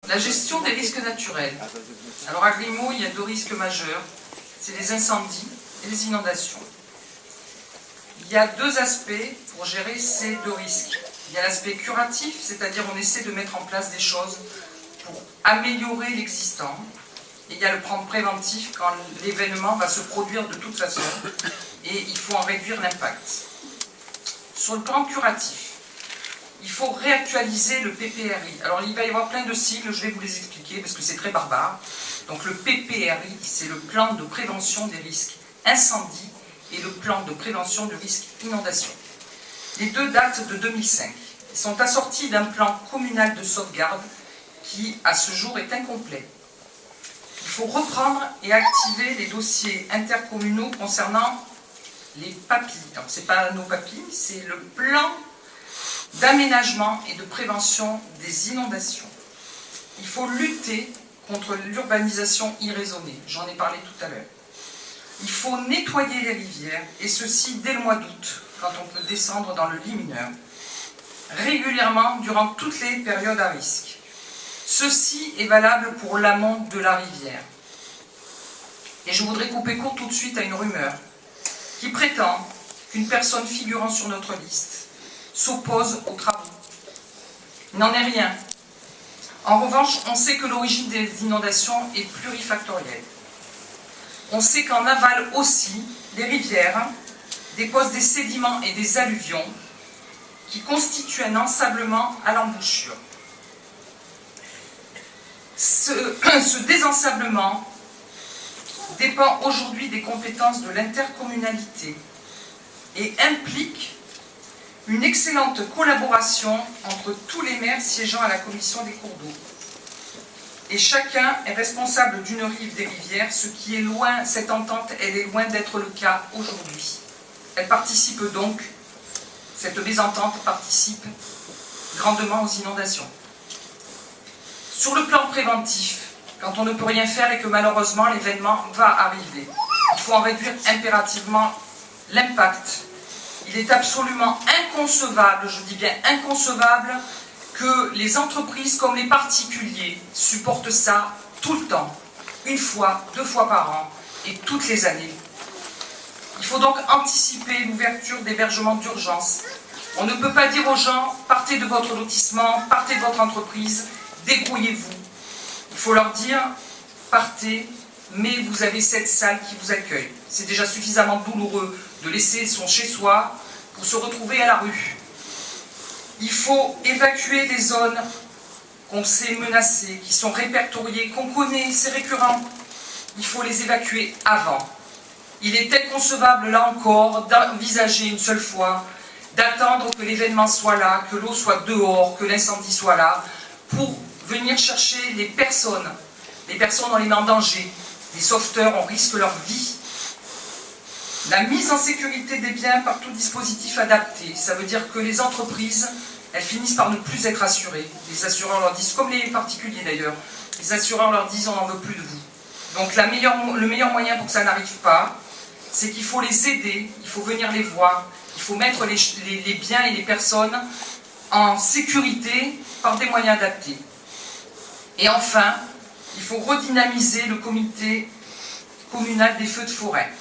La gestion des risques naturels. Alors à Grimaud, il y a 2 risques majeurs, c'est les incendies et les inondations. Il y a 2 aspects pour gérer ces 2 risques. Il y a l'aspect curatif, c'est-à-dire on essaie de mettre en place des choses pour améliorer l'existant. Et il y a le plan préventif quand l'événement va se produire de toute façon et il faut en réduire l'impact. Sur le plan curatif, il faut réactualiser le PPRI. Alors il va y avoir plein de sigles, je vais vous les expliquer parce que c'est très barbare. Donc le PPRI, c'est le plan de prévention des risques incendie et le plan de prévention du risque inondation. Les 2 datent de 2005. Ils sont assortis d'un plan communal de sauvegarde qui, à ce jour, est incomplet. Il faut reprendre et activer les dossiers intercommunaux concernant les PAPI. Alors ce n'est pas nos PAPI, c'est le plan d'aménagement et de prévention des inondations. Il faut lutter contre l'urbanisation irraisonnée, j'en ai parlé tout à l'heure. Il faut nettoyer les rivières, et ceci dès le mois d'août, quand on peut descendre dans le lit mineur, régulièrement durant toutes les périodes à risque. Ceci est valable pour l'amont de la rivière. Et je voudrais couper court tout de suite à une rumeur qui prétend qu'une personne figurant sur notre liste s'oppose aux travaux. Il n'en est rien. En revanche, on sait que l'origine des inondations est plurifactorielle. On sait qu'en aval aussi, les rivières déposent des sédiments et des alluvions qui constituent un ensablement à l'embouchure. Ce désensablement dépend aujourd'hui des compétences de l'intercommunalité et implique une excellente collaboration entre tous les maires siégeant à la commission des cours d'eau. Et chacun est responsable d'une rive des rivières, ce qui est loin, cette entente, elle est loin d'être le cas aujourd'hui. Elle participe donc, cette mésentente participe grandement aux inondations. Sur le plan préventif, quand on ne peut rien faire et que malheureusement l'événement va arriver, il faut en réduire impérativement l'impact. Il est absolument inconcevable, je dis bien inconcevable, que les entreprises comme les particuliers supportent ça tout le temps, 1 fois, 2 fois par an et toutes les années. Il faut donc anticiper l'ouverture d'hébergements d'urgence. On ne peut pas dire aux gens, partez de votre lotissement, partez de votre entreprise, débrouillez-vous. Il faut leur dire, partez, mais vous avez cette salle qui vous accueille. C'est déjà suffisamment douloureux de laisser son chez-soi pour se retrouver à la rue. Il faut évacuer les zones qu'on sait menacées, qui sont répertoriées, qu'on connaît, c'est récurrent. Il faut les évacuer avant. Il est inconcevable, là encore, d'envisager une seule fois, d'attendre que l'événement soit là, que l'eau soit dehors, que l'incendie soit là, pour venir chercher les personnes. Les personnes, on les met en danger. Les sauveteurs, on risque leur vie. La mise en sécurité des biens par tout dispositif adapté, ça veut dire que les entreprises, elles finissent par ne plus être assurées. Les assureurs leur disent, comme les particuliers d'ailleurs, les assureurs leur disent on n'en veut plus de vous. Donc le meilleur moyen pour que ça n'arrive pas, c'est qu'il faut les aider, il faut venir les voir, il faut mettre les biens et les personnes en sécurité par des moyens adaptés. Et enfin, il faut redynamiser le comité communal des feux de forêt.